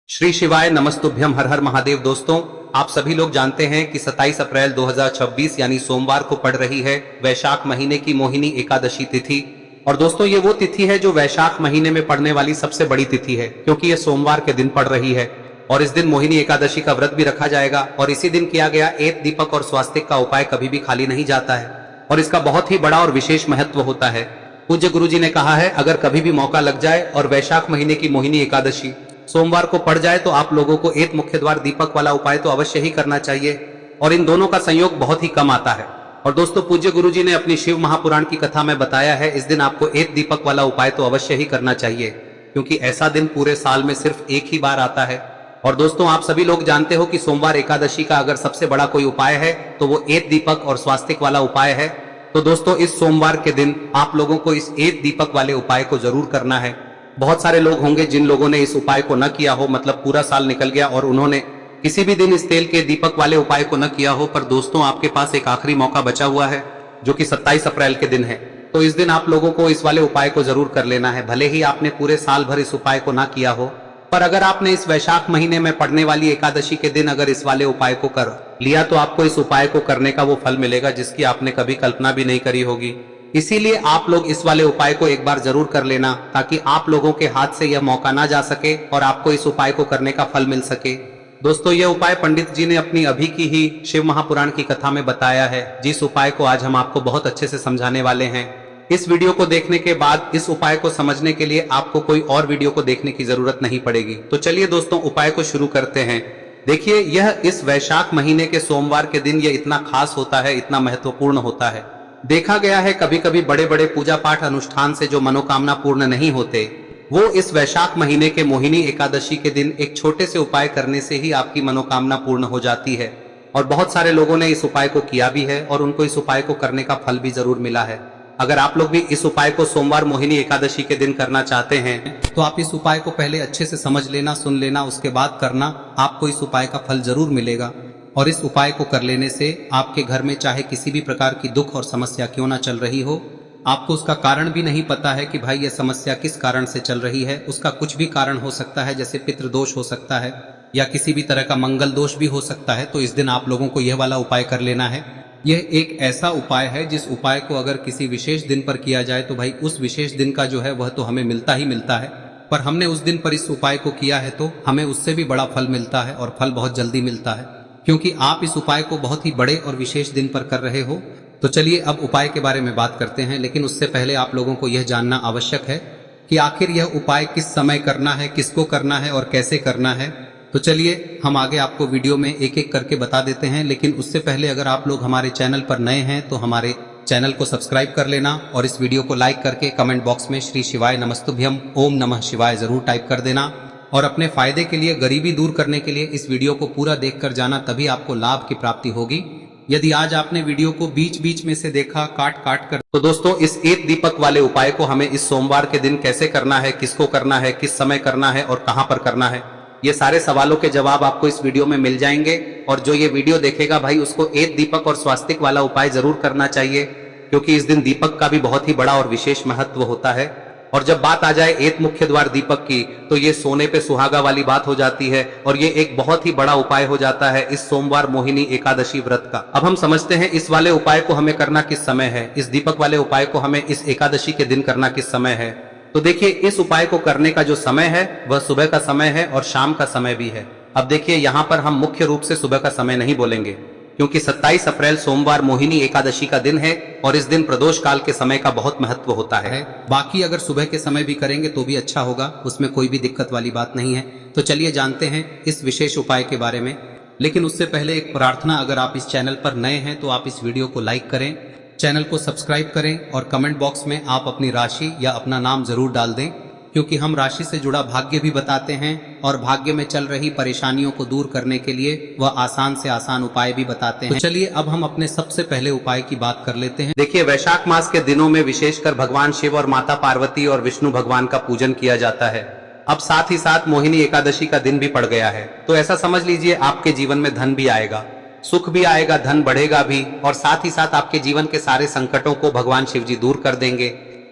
श्री शिवाय नमस्तुभ्यम हर हर महादेव। दोस्तों, आप सभी लोग जानते हैं कि 27 अप्रैल 2026 यानी सोमवार को पड़ रही है वैशाख महीने की मोहिनी एकादशी तिथि। और दोस्तों, ये वो तिथि है जो वैशाख महीने में पड़ने वाली सबसे बड़ी तिथि है, क्योंकि ये सोमवार के दिन पड़ रही है। और इस दिन मोहिनी एकादशी का व्रत भी रखा जाएगा और इसी दिन किया गया एक दीपक और स्वास्तिक का उपाय कभी भी खाली नहीं जाता है और इसका बहुत ही बड़ा और विशेष महत्व होता है। पूज्य गुरु जी ने कहा है, अगर कभी भी मौका लग जाए और वैशाख महीने की मोहिनी एकादशी सोमवार को पड़ जाए तो आप लोगों को एक मुख्य द्वार दीपक वाला उपाय तो अवश्य ही करना चाहिए। और इन दोनों का संयोग बहुत ही कम आता है। और दोस्तों, पूज्य गुरु जी ने अपनी शिव महापुराण की कथा में बताया है, इस दिन आपको एक दीपक वाला उपाय तो अवश्य ही करना चाहिए, क्योंकि ऐसा दिन पूरे साल में सिर्फ एक ही बार आता है। और दोस्तों, आप सभी लोग जानते हो कि सोमवार एकादशी का अगर सबसे बड़ा कोई उपाय है तो वो एक दीपक और स्वास्तिक वाला उपाय है। तो दोस्तों, इस सोमवार के दिन आप लोगों को इस एक दीपक वाले उपाय को जरूर करना है। बहुत सारे लोग होंगे जिन लोगों ने इस उपाय को न किया हो, मतलब पूरा साल निकल गया और उन्होंने किसी भी दिन इस तेल के दीपक वाले उपाय को न किया हो। पर दोस्तों, आपके पास एक आखिरी मौका बचा हुआ है जो कि 27 अप्रैल के दिन है। तो इस दिन आप लोगों को इस वाले उपाय को जरूर कर लेना है, भले ही आपने पूरे साल भर इस उपाय को ना किया हो। पर अगर आपने इस वैशाख महीने में पड़ने वाली एकादशी के दिन अगर इस वाले उपाय को कर लिया तो आपको इस उपाय को करने का वो फल मिलेगा जिसकी आपने कभी कल्पना भी नहीं करी होगी। इसीलिए आप लोग इस वाले उपाय को एक बार जरूर कर लेना, ताकि आप लोगों के हाथ से यह मौका ना जा सके और आपको इस उपाय को करने का फल मिल सके। दोस्तों, यह उपाय पंडित जी ने अपनी अभी की ही शिव महापुराण की कथा में बताया है, जिस उपाय को आज हम आपको बहुत अच्छे से समझाने वाले हैं। इस वीडियो को देखने के बाद इस उपाय को समझने के लिए आपको कोई और वीडियो को देखने की जरूरत नहीं पड़ेगी। तो चलिए दोस्तों, उपाय को शुरू करते हैं। देखिए, यह इस वैशाख महीने के सोमवार के दिन यह इतना खास होता है, इतना महत्वपूर्ण होता है। देखा गया है कभी कभी बड़े बड़े पूजा पाठ अनुष्ठान से जो मनोकामना पूर्ण नहीं होते, वो इस वैशाख महीने के मोहिनी एकादशी के दिन एक छोटे से उपाय करने से ही आपकी मनोकामना पूर्ण हो जाती है। और बहुत सारे लोगों ने इस उपाय को किया भी है और उनको इस उपाय को करने का फल भी जरूर मिला है। अगर आप लोग भी इस उपाय को सोमवार मोहिनी एकादशी के दिन करना चाहते हैं तो आप इस उपाय को पहले अच्छे से समझ लेना, सुन लेना, उसके बाद करना। आपको इस उपाय का फल जरूर मिलेगा। और इस उपाय को कर लेने से आपके घर में चाहे किसी भी प्रकार की दुख और समस्या क्यों ना चल रही हो, आपको उसका कारण भी नहीं पता है कि भाई यह समस्या किस कारण से चल रही है। उसका कुछ भी कारण हो सकता है, जैसे पितृदोष हो सकता है या किसी भी तरह का मंगल दोष भी हो सकता है। तो इस दिन आप लोगों को यह वाला उपाय कर लेना है। यह एक ऐसा उपाय है जिस उपाय को अगर किसी विशेष दिन पर किया जाए तो भाई उस विशेष दिन का जो है वह तो हमें मिलता ही मिलता है। पर हमने उस दिन पर इस उपाय को किया है तो हमें उससे भी बड़ा फल मिलता है और फल बहुत जल्दी मिलता है, क्योंकि आप इस उपाय को बहुत ही बड़े और विशेष दिन पर कर रहे हो। तो चलिए अब उपाय के बारे में बात करते हैं, लेकिन उससे पहले आप लोगों को यह जानना आवश्यक है कि आखिर यह उपाय किस समय करना है, किसको करना है और कैसे करना है। तो चलिए हम आगे आपको वीडियो में एक एक करके बता देते हैं, लेकिन उससे पहले अगर आप लोग हमारे चैनल पर नए हैं तो हमारे चैनल को सब्सक्राइब कर लेना और इस वीडियो को लाइक करके कमेंट बॉक्स में श्री शिवाय नमस्तुभ्यम ओम नमः शिवाय जरूर टाइप कर देना। और अपने फायदे के लिए, गरीबी दूर करने के लिए इस वीडियो को पूरा देखकर जाना, तभी आपको लाभ की प्राप्ति होगी। यदि आज आपने वीडियो को बीच बीच में से देखा काट काट कर, तो दोस्तों इस एक दीपक वाले उपाय को हमें इस सोमवार के दिन कैसे करना है, किसको करना है, किस समय करना है और कहां पर करना है, ये सारे सवालों के जवाब आपको इस वीडियो में मिल जाएंगे। और जो ये वीडियो देखेगा भाई उसको एक दीपक और स्वास्तिक वाला उपाय जरूर करना चाहिए, क्योंकि इस दिन दीपक का भी बहुत ही बड़ा और विशेष महत्व होता है। और जब बात आ जाए एक मुख्य द्वार दीपक की, तो ये सोने पे सुहागा वाली बात हो जाती है और ये एक बहुत ही बड़ा उपाय हो जाता है इस सोमवार मोहिनी एकादशी व्रत का। अब हम समझते हैं इस वाले उपाय को हमें करना किस समय है, इस दीपक वाले उपाय को हमें इस एकादशी के दिन करना किस समय है। तो देखिए, इस उपाय को करने का जो समय है वह सुबह का समय है और शाम का समय भी है। अब देखिए, यहाँ पर हम मुख्य रूप से सुबह का समय नहीं बोलेंगे, क्योंकि 27 अप्रैल सोमवार मोहिनी एकादशी का दिन है और इस दिन प्रदोष काल के समय का बहुत महत्व होता है। बाकी अगर सुबह के समय भी करेंगे तो भी अच्छा होगा, उसमें कोई भी दिक्कत वाली बात नहीं है। तो चलिए जानते हैं इस विशेष उपाय के बारे में। लेकिन उससे पहले एक प्रार्थना, अगर आप इस चैनल पर नए हैं तो आप इस वीडियो को लाइक करें, चैनल को सब्सक्राइब करें और कमेंट बॉक्स में आप अपनी राशि या अपना नाम जरूर डाल दें, क्योंकि हम राशि से जुड़ा भाग्य भी बताते हैं और भाग्य में चल रही परेशानियों को दूर करने के लिए वह आसान से आसान उपाय भी बताते हैं। तो चलिए अब हम अपने सबसे पहले उपाय की बात कर लेते हैं। देखिए, वैशाख मास के दिनों में विशेषकर भगवान शिव और माता पार्वती और विष्णु भगवान का पूजन किया जाता है। अब साथ ही साथ मोहिनी एकादशी का दिन भी पड़ गया है, तो ऐसा समझ लीजिए आपके जीवन में धन भी आएगा, सुख भी आएगा, धन बढ़ेगा भी और साथ ही साथ आपके जीवन के सारे संकटों को भगवान शिव जी दूर कर देंगे।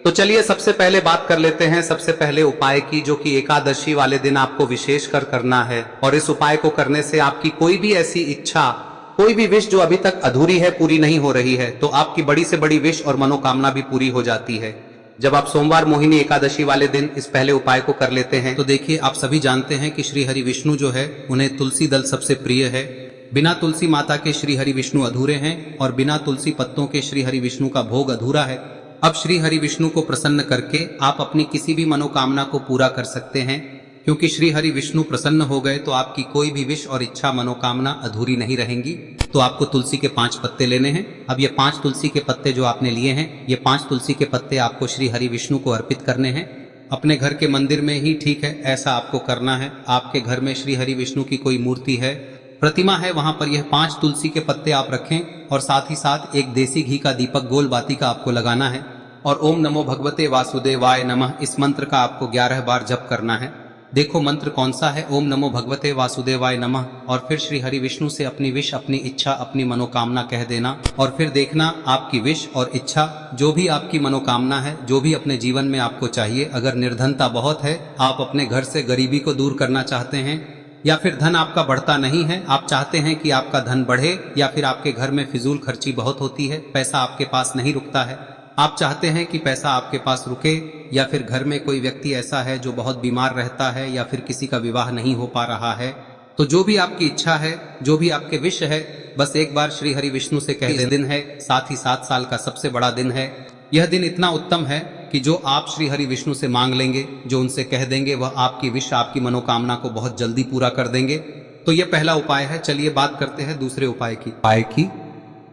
तो चलिए सबसे पहले बात कर लेते हैं सबसे पहले उपाय की, जो कि एकादशी वाले दिन आपको विशेष कर करना है। और इस उपाय को करने से आपकी कोई भी ऐसी इच्छा, कोई भी विश जो अभी तक अधूरी है, पूरी नहीं हो रही है, तो आपकी बड़ी से बड़ी विश और मनोकामना भी पूरी हो जाती है जब आप सोमवार मोहिनी एकादशी वाले दिन इस पहले उपाय को कर लेते हैं। तो देखिए, आप सभी जानते हैं कि श्री हरि विष्णु जो है उन्हें तुलसी दल सबसे प्रिय है। बिना तुलसी माता के श्री हरि विष्णु अधूरे हैं और बिना तुलसी पत्तों के श्री हरि विष्णु का भोग अधूरा है। अब श्री हरि विष्णु को प्रसन्न करके आप अपनी किसी भी मनोकामना को पूरा कर सकते हैं, क्योंकि श्री हरि विष्णु प्रसन्न हो गए तो आपकी कोई भी विश और इच्छा मनोकामना अधूरी नहीं रहेंगी। तो आपको तुलसी के 5 पत्ते लेने हैं। अब ये 5 तुलसी के पत्ते जो आपने लिए हैं, ये 5 तुलसी के पत्ते आपको श्री हरि विष्णु को अर्पित करने हैं। अपने घर के मंदिर में ही ठीक है, ऐसा आपको करना है। आपके घर में श्री हरि विष्णु की कोई मूर्ति है, प्रतिमा है, वहां पर यह 5 तुलसी के पत्ते आप रखें और साथ ही साथ एक देसी घी का दीपक गोल बाती का आपको लगाना है और ओम नमो भगवते वासुदेवाय नमः इस मंत्र का आपको 11 बार जप करना है। देखो मंत्र कौन सा है, ओम नमो भगवते वासुदेवाय नमः, और फिर श्री हरि विष्णु से अपनी विश, अपनी इच्छा, अपनी मनोकामना कह देना और फिर देखना आपकी विश और इच्छा, जो भी आपकी मनोकामना है, जो भी अपने जीवन में आपको चाहिए। अगर निर्धनता बहुत है, आप अपने घर से गरीबी को दूर करना चाहते हैं, या फिर धन आपका बढ़ता नहीं है, आप चाहते हैं कि आपका धन बढ़े, या फिर आपके घर में फिजूल खर्ची बहुत होती है, पैसा आपके पास नहीं रुकता है, आप चाहते हैं कि पैसा आपके पास रुके, या फिर घर में कोई व्यक्ति ऐसा है जो बहुत बीमार रहता है, या फिर किसी का विवाह नहीं हो पा रहा है, तो जो भी आपकी इच्छा है, जो भी आपके विश है, बस एक बार श्री हरि विष्णु से कह दें। दिन है, साथ ही 7 साल का सबसे बड़ा दिन है। यह दिन इतना उत्तम है कि जो आप श्री हरि विष्णु से मांग लेंगे, जो उनसे कह देंगे, वह आपकी विश, आपकी मनोकामना को बहुत जल्दी पूरा कर देंगे। तो यह पहला उपाय है। चलिए बात करते हैं दूसरे उपाय की।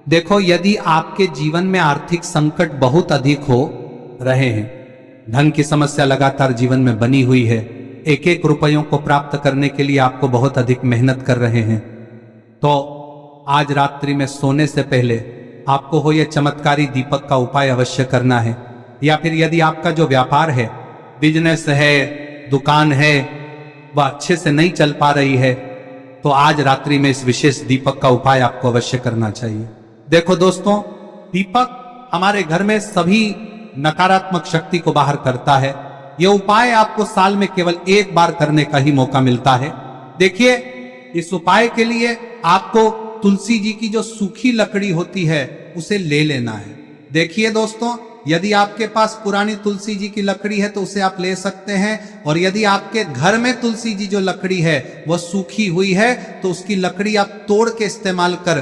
देखो, यदि आपके जीवन में आर्थिक संकट बहुत अधिक हो रहे हैं, धन की समस्या लगातार जीवन में बनी हुई है, एक एक रुपयों को प्राप्त करने के लिए आपको बहुत अधिक मेहनत कर रहे हैं, तो आज रात्रि में सोने से पहले आपको हो यह चमत्कारी दीपक का उपाय अवश्य करना है। या फिर यदि आपका जो व्यापार है, बिजनेस है, दुकान है, वह अच्छे से नहीं चल पा रही है, तो आज रात्रि में इस विशेष दीपक का उपाय आपको अवश्य करना चाहिए। देखो दोस्तों, दीपक हमारे घर में सभी नकारात्मक शक्ति को बाहर करता है। यह उपाय आपको साल में केवल एक बार करने का ही मौका मिलता है। देखिए, इस उपाय के लिए आपको तुलसी जी की जो सूखी लकड़ी होती है उसे ले लेना है। देखिए दोस्तों, यदि आपके पास पुरानी तुलसी जी की लकड़ी है तो उसे आप ले सकते हैं, और यदि आपके घर में तुलसी जी जो लकड़ी है वह सूखी हुई है तो उसकी लकड़ी आप तोड़ के इस्तेमाल कर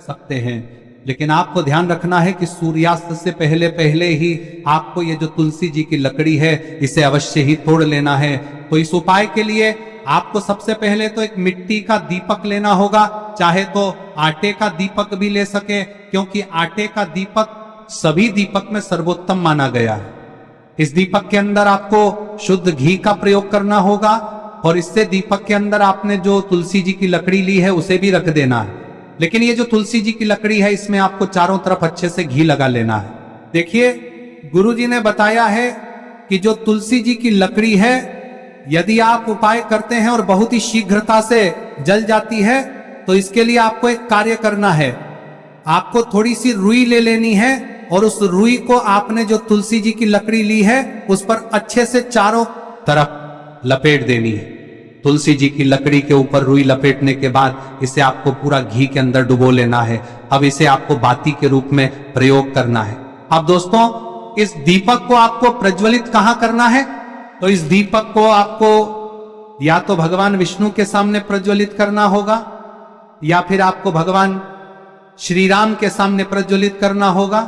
सकते हैं। लेकिन आपको ध्यान रखना है कि सूर्यास्त से पहले पहले ही आपको ये जो तुलसी जी की लकड़ी है इसे अवश्य ही तोड़ लेना है। तो इस उपाय के लिए आपको सबसे पहले तो एक मिट्टी का दीपक लेना होगा, चाहे तो आटे का दीपक भी ले सके, क्योंकि आटे का दीपक सभी दीपक में सर्वोत्तम माना गया है। इस दीपक के अंदर आपको शुद्ध घी का प्रयोग करना होगा, और इससे दीपक के अंदर आपने जो तुलसी जी की लकड़ी ली है उसे भी रख देना है। लेकिन ये जो तुलसी जी की लकड़ी है, इसमें आपको चारों तरफ अच्छे से घी लगा लेना है। देखिए, गुरुजी ने बताया है कि जो तुलसी जी की लकड़ी है, यदि आप उपाय करते हैं और बहुत ही शीघ्रता से जल जाती है, तो इसके लिए आपको एक कार्य करना है। आपको थोड़ी सी रुई ले लेनी है और उस रुई को आपने जो तुलसी जी की लकड़ी ली है उस पर अच्छे से चारों तरफ लपेट देनी है। तुलसी जी की लकड़ी के ऊपर रुई लपेटने के बाद इसे आपको पूरा घी के अंदर डुबो लेना है। अब इसे आपको बाती के रूप में प्रयोग करना है। अब दोस्तों, इस दीपक को आपको प्रज्वलित कहां करना है? तो इस दीपक को आपको या तो भगवान विष्णु के सामने प्रज्वलित करना होगा, या फिर आपको भगवान श्री राम के सामने प्रज्वलित करना होगा,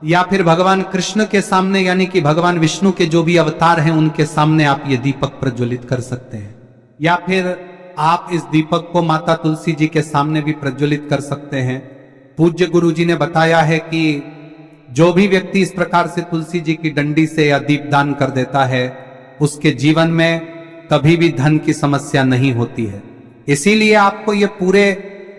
या फिर भगवान कृष्ण के सामने, यानी कि भगवान विष्णु के जो भी अवतार हैं उनके सामने आप ये दीपक प्रज्वलित कर सकते हैं। या फिर आप इस दीपक को माता तुलसी जी के सामने भी प्रज्वलित कर सकते हैं। पूज्य गुरु जी ने बताया है कि जो भी व्यक्ति इस प्रकार से तुलसी जी की डंडी से या दीपदान कर देता है, उसके जीवन में कभी भी धन की समस्या नहीं होती है। इसीलिए आपको ये पूरे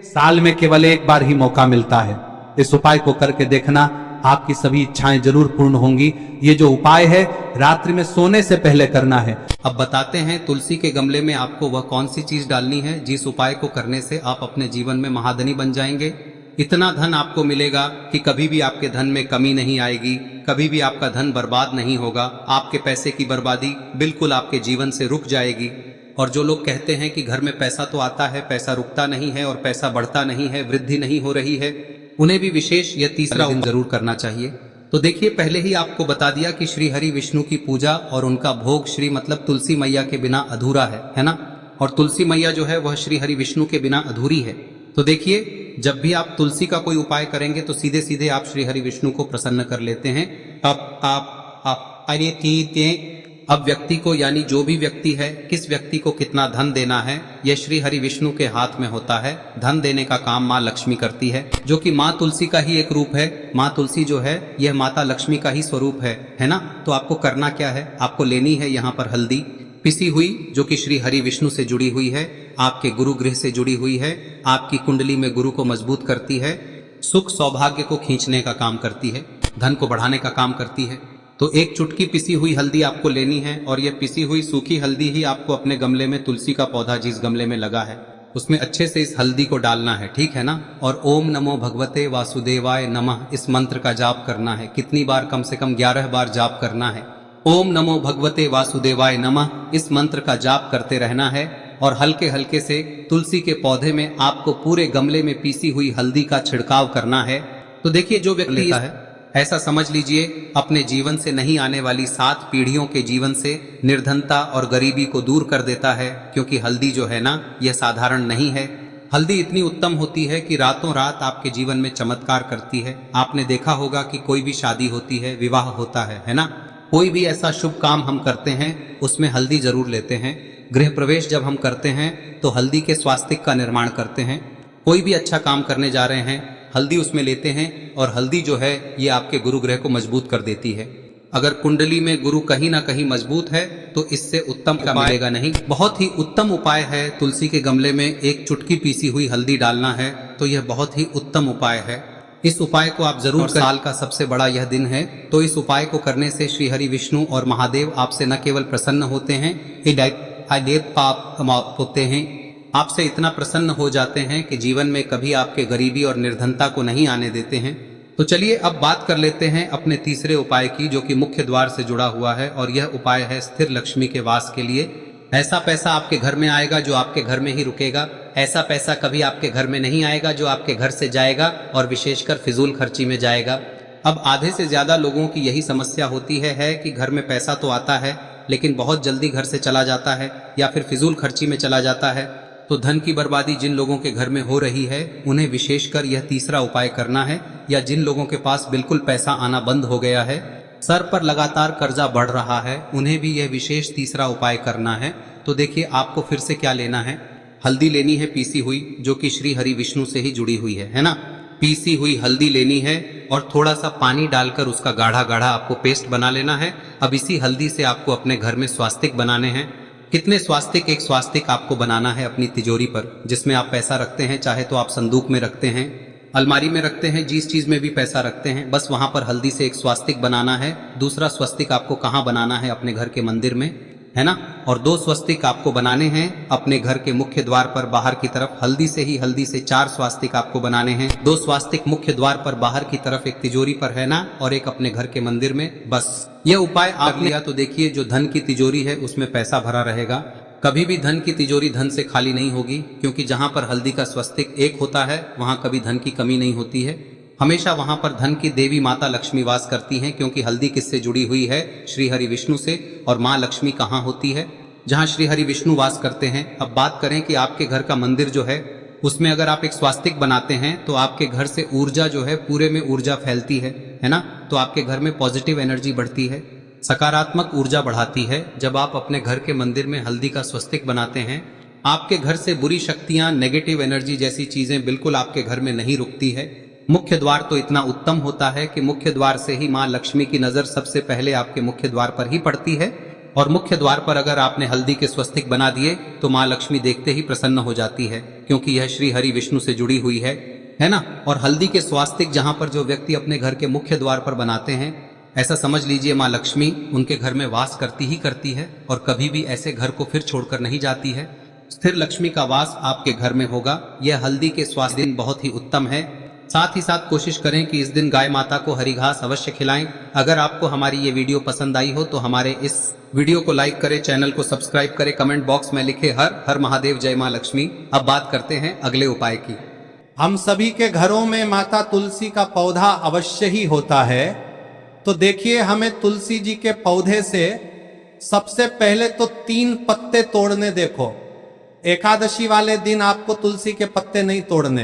साल में केवल एक बार ही मौका मिलता है। इस उपाय को करके देखना, आपकी सभी इच्छाएं जरूर पूर्ण होंगी। ये जो उपाय है रात्रि में सोने से पहले करना है। अब बताते हैं तुलसी के गमले में आपको वह कौन सी चीज डालनी है जिस उपाय को करने से आप अपने जीवन में महाधनी बन जाएंगे। इतना धन आपको मिलेगा कि कभी भी आपके धन में कमी नहीं आएगी, कभी भी आपका धन बर्बाद नहीं होगा। आपके पैसे की बर्बादी बिल्कुल आपके जीवन से रुक जाएगी। और जो लोग कहते हैं कि घर में पैसा तो आता है, पैसा रुकता नहीं है और पैसा बढ़ता नहीं है, वृद्धि नहीं हो रही है, उन्हें भी विशेष यह तीसरा दिन जरूर करना चाहिए। तो देखिए, पहले ही आपको बता दिया कि श्री हरि विष्णु की पूजा और उनका भोग श्री मतलब तुलसी मैया के बिना अधूरा है ना। और तुलसी मैया जो है वह श्री हरि विष्णु के बिना अधूरी है। तो देखिए, जब भी आप तुलसी का कोई उपाय करेंगे तो सीधे सीधे आप श्री हरि विष्णु को प्रसन्न कर लेते हैं। अब व्यक्ति को, यानी जो भी व्यक्ति है, किस व्यक्ति को कितना धन देना है, यह श्री हरि विष्णु के हाथ में होता है। धन देने का काम माँ लक्ष्मी करती है, जो कि माँ तुलसी का ही एक रूप है। माँ तुलसी जो है यह माता लक्ष्मी का ही स्वरूप है ना। तो आपको करना क्या है, आपको लेनी है यहाँ पर हल्दी पिसी हुई, जो कि श्री हरि विष्णु से जुड़ी हुई है, आपके गुरु गृह से जुड़ी हुई है, आपकी कुंडली में गुरु को मजबूत करती है, सुख सौभाग्य को खींचने का काम करती है, धन को बढ़ाने का काम करती है। तो एक चुटकी पिसी हुई हल्दी आपको लेनी है और यह पिसी हुई सूखी हल्दी ही आपको अपने गमले में, तुलसी का पौधा जिस गमले में लगा है उसमें अच्छे से इस हल्दी को डालना है, ठीक है ना। और ओम नमो भगवते वासुदेवाय नमः इस मंत्र का जाप करना है। कितनी बार? कम से कम 11 बार जाप करना है। ओम नमो भगवते वासुदेवाय नमः इस मंत्र का जाप करते रहना है और हल्के हल्के से तुलसी के पौधे में आपको पूरे गमले में पीसी हुई हल्दी का छिड़काव करना है। तो देखिए, जो व्यक्ति लेता है, ऐसा समझ लीजिए अपने जीवन से नहीं आने वाली 7 पीढ़ियों के जीवन से निर्धनता और गरीबी को दूर कर देता है। क्योंकि हल्दी जो है ना, यह साधारण नहीं है। हल्दी इतनी उत्तम होती है कि रातों रात आपके जीवन में चमत्कार करती है। आपने देखा होगा कि कोई भी शादी होती है, विवाह होता है ना, कोई भी ऐसा शुभ काम हम करते हैं उसमें हल्दी जरूर लेते हैं। गृह प्रवेश जब हम करते हैं तो हल्दी के स्वास्तिक का निर्माण करते हैं। कोई भी अच्छा काम करने जा रहे हैं, हल्दी उसमें लेते हैं और हल्दी जो है ये आपके गुरु ग्रह को मजबूत कर देती है। अगर कुंडली में गुरु कहीं ना कहीं मजबूत है तो इससे उत्तम क्या मिलेगा नहीं। बहुत ही उत्तम उपाय है, तुलसी के गमले में एक चुटकी पीसी हुई हल्दी डालना है, तो यह बहुत ही उत्तम उपाय है। इस उपाय को आप जरूर, साल का सबसे बड़ा यह दिन है, तो इस उपाय को करने से श्री हरि विष्णु और महादेव आपसे न केवल प्रसन्न होते हैं, होते हैं, आपसे इतना प्रसन्न हो जाते हैं कि जीवन में कभी आपके गरीबी और निर्धनता को नहीं आने देते हैं। तो चलिए अब बात कर लेते हैं अपने तीसरे उपाय की, जो कि मुख्य द्वार से जुड़ा हुआ है। और यह उपाय है स्थिर लक्ष्मी के वास के लिए। ऐसा पैसा आपके घर में आएगा जो आपके घर में ही रुकेगा। ऐसा पैसा कभी आपके घर में नहीं आएगा जो आपके घर से जाएगा और विशेषकर फिजूल खर्ची में जाएगा। अब आधे से ज्यादा लोगों की यही समस्या होती है कि घर में पैसा तो आता है लेकिन बहुत जल्दी घर से चला जाता है या फिर फिजूल खर्ची में चला जाता है। तो धन की बर्बादी जिन लोगों के घर में हो रही है उन्हें विशेषकर यह तीसरा उपाय करना है। या जिन लोगों के पास बिल्कुल पैसा आना बंद हो गया है, सर पर लगातार कर्जा बढ़ रहा है, उन्हें भी यह विशेष तीसरा उपाय करना है। तो देखिए, आपको फिर से क्या लेना है, हल्दी लेनी है पीसी हुई, जो कि श्री हरि विष्णु से ही जुड़ी हुई है ना। पीसी हुई हल्दी लेनी है और थोड़ा सा पानी डालकर उसका गाढ़ा गाढ़ा आपको पेस्ट बना लेना है। अब इसी हल्दी से आपको अपने घर में स्वास्तिक बनाने हैं। कितने स्वास्तिक? एक स्वास्तिक आपको बनाना है अपनी तिजोरी पर, जिसमें आप पैसा रखते हैं। चाहे तो आप संदूक में रखते हैं, अलमारी में रखते हैं, जिस चीज में भी पैसा रखते हैं, बस वहां पर हल्दी से एक स्वास्तिक बनाना है। दूसरा स्वस्तिक आपको कहाँ बनाना है? अपने घर के मंदिर में, है ना। और 2 स्वस्तिक आपको बनाने हैं अपने घर के मुख्य द्वार पर बाहर की तरफ। हल्दी से 4 स्वास्तिक आपको बनाने हैं। 2 स्वास्तिक मुख्य द्वार पर बाहर की तरफ, एक तिजोरी पर, है ना, और एक अपने घर के मंदिर में। बस यह उपाय आप लिया तो देखिए, जो धन की तिजोरी है उसमें पैसा भरा रहेगा। कभी भी धन की तिजोरी धन से खाली नहीं होगी, क्योंकि जहां पर हल्दी का स्वस्तिक एक होता है वहां कभी धन की कमी नहीं होती है। हमेशा वहां पर धन की देवी माता लक्ष्मी वास करती हैं, क्योंकि हल्दी किससे जुड़ी हुई है? श्री हरि विष्णु से। और माँ लक्ष्मी कहाँ होती है? जहाँ श्री हरि विष्णु वास करते हैं। अब बात करें कि आपके घर का मंदिर जो है उसमें अगर आप एक स्वास्तिक बनाते हैं तो आपके घर से ऊर्जा जो है, पूरे में ऊर्जा फैलती है ना। तो आपके घर में पॉजिटिव एनर्जी बढ़ती है, सकारात्मक ऊर्जा बढ़ाती है। जब आप अपने घर के मंदिर में हल्दी का स्वस्तिक बनाते हैं, आपके घर से बुरी शक्तियां, नेगेटिव एनर्जी जैसी चीजें बिल्कुल आपके घर में नहीं रुकती है। मुख्य द्वार तो इतना उत्तम होता है कि मुख्य द्वार से ही माँ लक्ष्मी की नजर सबसे पहले आपके मुख्य द्वार पर ही पड़ती है। और मुख्य द्वार पर अगर आपने हल्दी के स्वस्तिक बना दिए तो माँ लक्ष्मी देखते ही प्रसन्न हो जाती है, क्योंकि यह श्री हरि विष्णु से जुड़ी हुई है ना। और हल्दी के स्वास्तिक जहां पर जो व्यक्ति अपने घर के मुख्य द्वार पर बनाते हैं, ऐसा समझ लीजिए माँ लक्ष्मी उनके घर में वास करती ही करती है और कभी भी ऐसे घर को फिर छोड़कर नहीं जाती है। स्थिर लक्ष्मी का वास आपके घर में होगा। यह हल्दी के स्वास्थ्य दिन बहुत ही उत्तम है। साथ ही साथ कोशिश करें कि इस दिन गाय माता को हरी घास अवश्य खिलाएं। अगर आपको हमारी ये वीडियो पसंद आई हो तो हमारे इस वीडियो को लाइक करें, चैनल को सब्सक्राइब करें, कमेंट बॉक्स में लिखे हर हर महादेव, जय मां लक्ष्मी। अब बात करते हैं अगले उपाय की। हम सभी के घरों में माता तुलसी का पौधा अवश्य ही होता है। तो देखिए, हमें तुलसी जी के पौधे से सबसे पहले तो 3 पत्ते तोड़ने। देखो, एकादशी वाले दिन आपको तुलसी के पत्ते नहीं तोड़ने।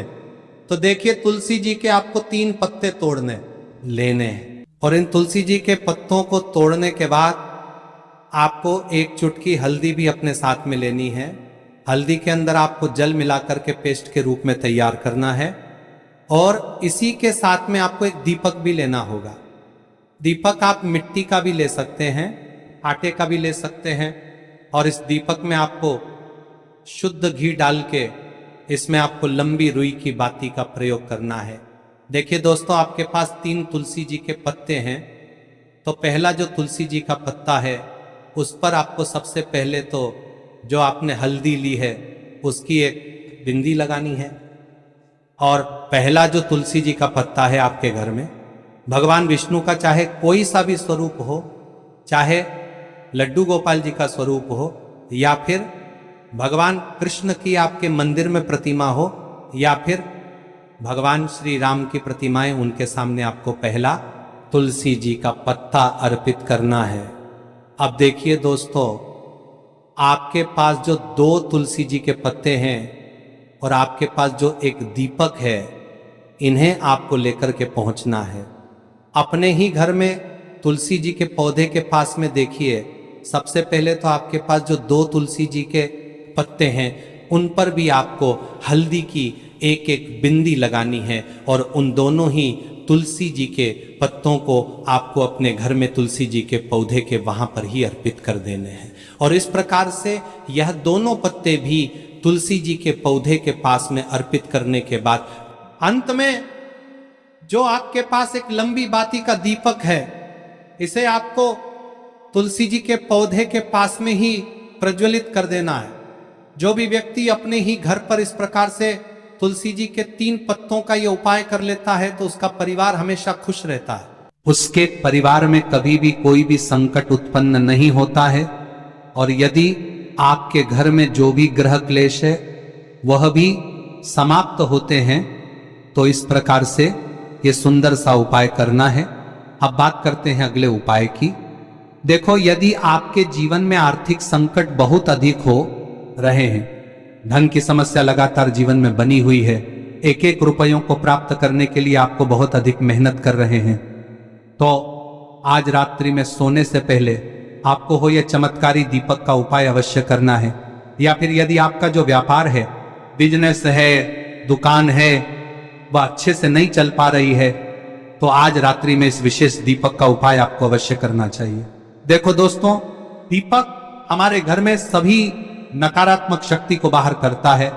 तो देखिए, तुलसी जी के आपको 3 पत्ते तोड़ने लेने हैं। और इन तुलसी जी के पत्तों को तोड़ने के बाद आपको 1 चुटकी हल्दी भी अपने साथ में लेनी है। हल्दी के अंदर आपको जल मिलाकर के पेस्ट के रूप में तैयार करना है। और इसी के साथ में आपको एक दीपक भी लेना होगा। दीपक आप मिट्टी का भी ले सकते हैं, आटे का भी ले सकते हैं। और इस दीपक में आपको शुद्ध घी डाल के इसमें आपको लंबी रुई की बाती का प्रयोग करना है। देखिए दोस्तों, आपके पास 3 तुलसी जी के पत्ते हैं। तो पहला जो तुलसी जी का पत्ता है उस पर आपको सबसे पहले तो जो आपने हल्दी ली है उसकी एक बिंदी लगानी है। और पहला जो तुलसी जी का पत्ता है आपके घर में, भगवान विष्णु का चाहे कोई सा भी स्वरूप हो, चाहे लड्डू गोपाल जी का स्वरूप हो, या फिर भगवान कृष्ण की आपके मंदिर में प्रतिमा हो, या फिर भगवान श्री राम की प्रतिमाएं, उनके सामने आपको पहला तुलसी जी का पत्ता अर्पित करना है। अब देखिए दोस्तों, आपके पास जो 2 तुलसी जी के पत्ते हैं और आपके पास जो एक दीपक है, इन्हें आपको लेकर के पहुंचना है। अपने ही घर में तुलसी जी के पौधे के पास में देखिए, सबसे पहले तो आपके पास जो 2 तुलसी जी के पत्ते हैं उन पर भी आपको हल्दी की एक बिंदी लगानी है। और उन दोनों ही तुलसी जी के पत्तों को आपको अपने घर में तुलसी जी के पौधे के वहां पर ही अर्पित कर देने हैं। और इस प्रकार से यह दोनों पत्ते भी तुलसी जी के पौधे के पास में अर्पित करने के बाद अंत में जो आपके पास एक लंबी बाती का दीपक है, इसे आपको तुलसी जी के पौधे के पास में ही प्रज्वलित कर देना है। जो भी व्यक्ति अपने ही घर पर इस प्रकार से तुलसी जी के 3 पत्तों का ये उपाय कर लेता है तो उसका परिवार हमेशा खुश रहता है। उसके परिवार में कभी भी कोई भी संकट उत्पन्न नहीं होता है। और यदि आपके घर में जो भी ग्रह क्लेश है वह भी समाप्त होते हैं। तो इस प्रकार से ये सुंदर सा उपाय करना है। अब बात करते हैं अगले उपाय की। देखो, यदि आपके जीवन में आर्थिक संकट बहुत अधिक हो रहे हैं, धन की समस्या लगातार जीवन में बनी हुई है, 1-1 रुपयों को प्राप्त करने के लिए आपको बहुत अधिक मेहनत कर रहे हैं, तो आज रात्रि में सोने से पहले आपको हो यह चमत्कारी दीपक का उपाय अवश्य करना है। या फिर यदि आपका जो व्यापार है, बिजनेस है, दुकान है, वह अच्छे से नहीं चल पा रही है, तो आज रात्रि में इस विशेष दीपक का उपाय आपको अवश्य करना चाहिए। देखो दोस्तों, दीपक हमारे घर में सभी नकारात्मक शक्ति को बाहर करता है।